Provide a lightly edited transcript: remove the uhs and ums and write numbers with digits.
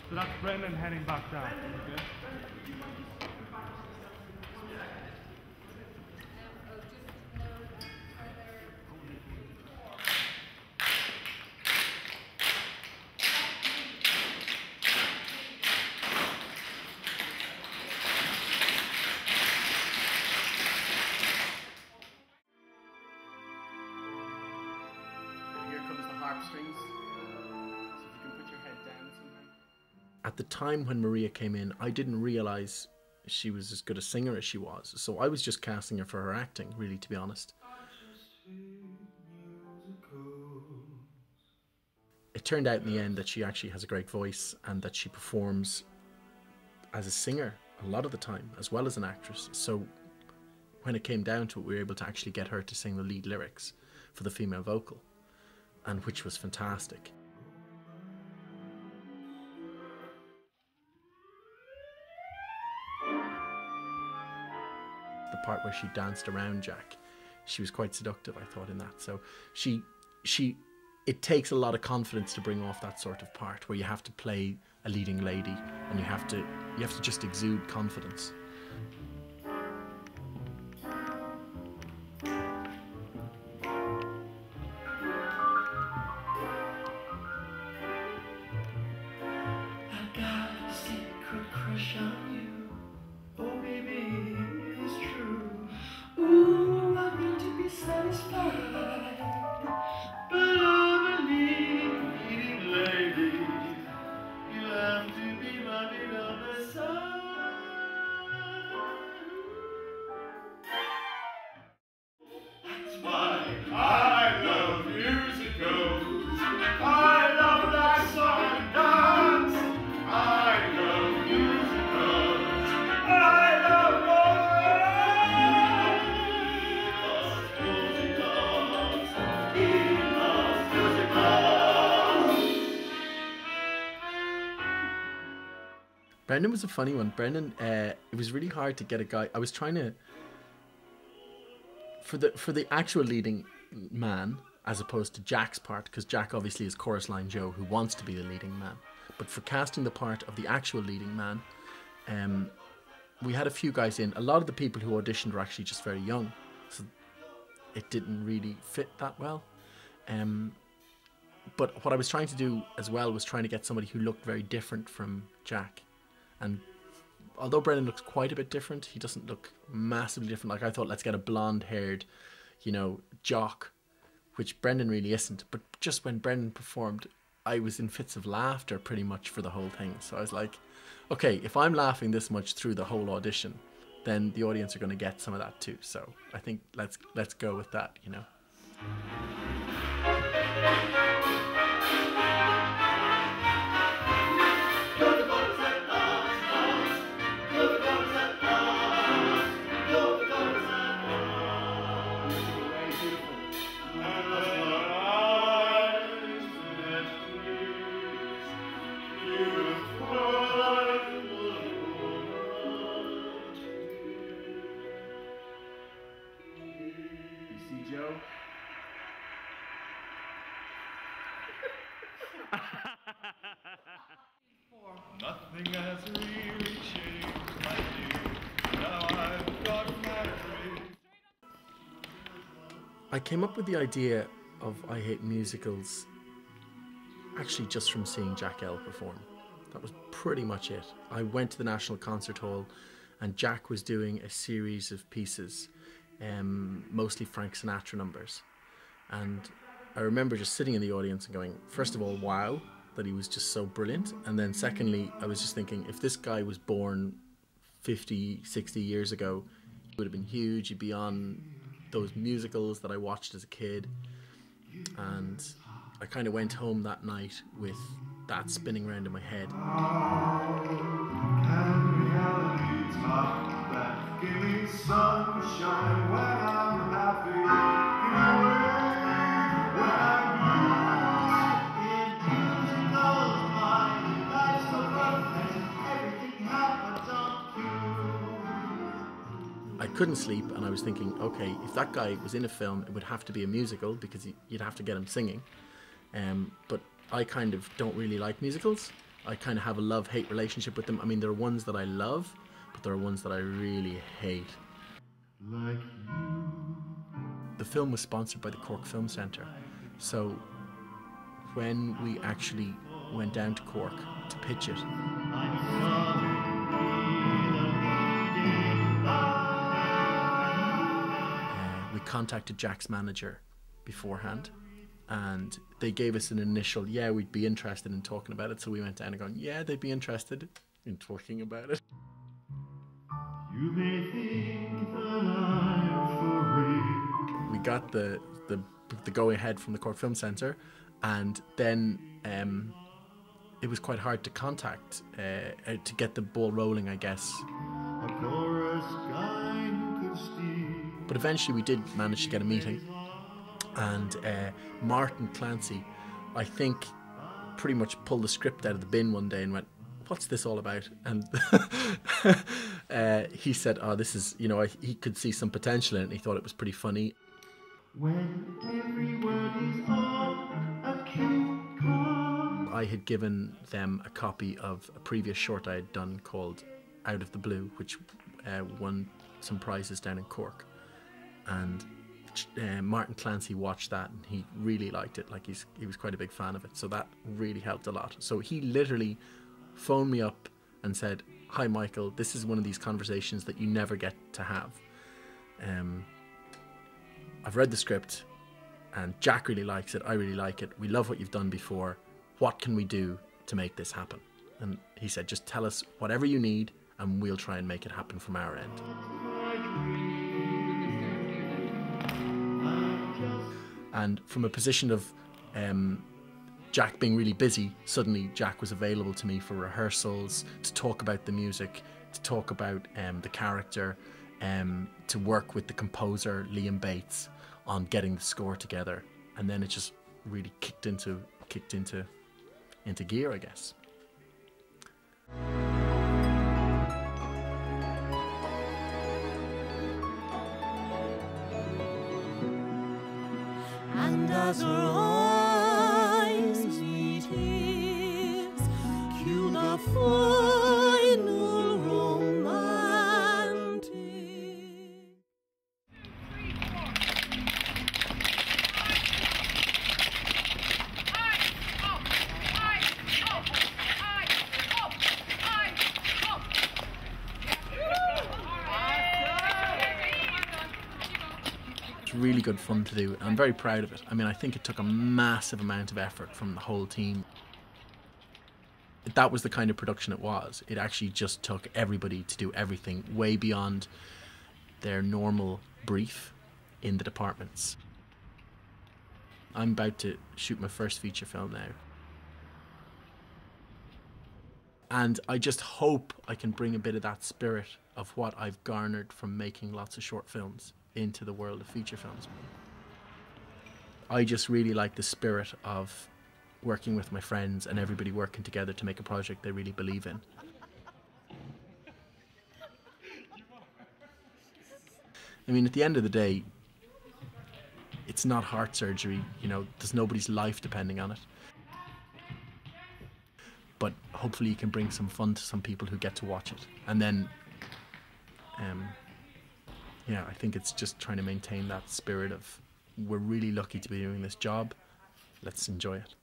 So that's Brendan heading back down. Okay. Here comes the harp strings. So if you can put your head down somehow. At the time when Maria came in, I didn't realise she was as good a singer as she was. So I was just casting her for her acting, really, to be honest. It turned out in the end that she actually has a great voice and that she performs as a singer a lot of the time, as well as an actress. So when it came down to it, we were able to actually get her to sing the lead lyrics for the female vocal, and which was fantastic. The part where she danced around Jack, she was quite seductive, I thought, in that. So it takes a lot of confidence to bring off that sort of part where you have to play a leading lady and you have to just exude confidence. Brendan was a funny one. Brendan, it was really hard to get a guy. I was trying to, for the actual leading man, as opposed to Jack's part, because Jack obviously is chorus line Joe who wants to be the leading man. But for casting the part of the actual leading man, we had a few guys in. A lot of the people who auditioned were actually just very young, so it didn't really fit that well. But what I was trying to do as well was trying to get somebody who looked very different from Jack. And although Brendan looks quite a bit different, he doesn't look massively different. Like, I thought, let's get a blonde-haired, jock, which Brendan really isn't. But just when Brendan performed, I was in fits of laughter pretty much for the whole thing. So I was like, okay, if I'm laughing this much through the whole audition, then the audience are going to get some of that too. So I think let's go with that, Joe. Nothing has really changed, my dear. Now I've got married. I came up with the idea of I Hate Musicals actually just from seeing Jack L perform. That was pretty much it. I went to the National Concert Hall and Jack was doing a series of pieces, mostly Frank Sinatra numbers. And I remember just sitting in the audience and going, first of all, wow, that he was just so brilliant. And then secondly, I was just thinking, if this guy was born 50, 60 years ago, he would have been huge. He'd be on those musicals that I watched as a kid. And I kind of went home that night with that spinning around in my head. Give me sunshine when I'm happy. I couldn't sleep, and I was thinking, okay, if that guy was in a film, it would have to be a musical because you'd have to get him singing. But I kind of don't really like musicals. I kind of have a love-hate relationship with them. I mean, there are ones that I love, but there are ones that I really hate. Like you. The film was sponsored by the Cork Film Centre, so when we actually went down to Cork to pitch it, we contacted Jack's manager beforehand, and they gave us an initial, yeah, we'd be interested in talking about it. So we went down and going, yeah, they'd be interested in talking about it. You may think that I'm for real. We got the go ahead from the Cork Film Centre, and then it was quite hard to contact to get the ball rolling, I guess. A chorus guy who could steal. But eventually we did manage to get a meeting, and Martin Clancy, I think, pretty much pulled the script out of the bin one day and went, what's this all about? And he said, oh, this is, you know, he could see some potential in it, and he thought it was pretty funny. When every word is on a cue card. I had given them a copy of a previous short I had done called Out of the Blue, which won some prizes down in Cork. And Martin Clancy watched that and he really liked it. Like he was quite a big fan of it. So that really helped a lot. So he literally phoned me up and said, hi Michael, this is one of these conversations that you never get to have. I've read the script and Jack really likes it, I really like it, we love what you've done before, what can we do to make this happen? And he said, just tell us whatever you need and we'll try and make it happen from our end. And from a position of Jack being really busy, suddenly Jack was available to me for rehearsals, to talk about the music, to talk about the character, to work with the composer Liam Bates on getting the score together, and then it just really kicked into gear, I guess. And as her eyes meet his, cue the final romantic. It's really good fun to do. I'm very proud of it. I mean, I think it took a massive amount of effort from the whole team. That was the kind of production it was. It actually just took everybody to do everything way beyond their normal brief in the departments. I'm about to shoot my first feature film now. And I just hope I can bring a bit of that spirit of what I've garnered from making lots of short films into the world of feature films. I just really like the spirit of working with my friends and everybody working together to make a project they really believe in. I mean, at the end of the day, it's not heart surgery, you know, there's nobody's life depending on it. But hopefully you can bring some fun to some people who get to watch it. And then, yeah, I think it's just trying to maintain that spirit of, we're really lucky to be doing this job, let's enjoy it.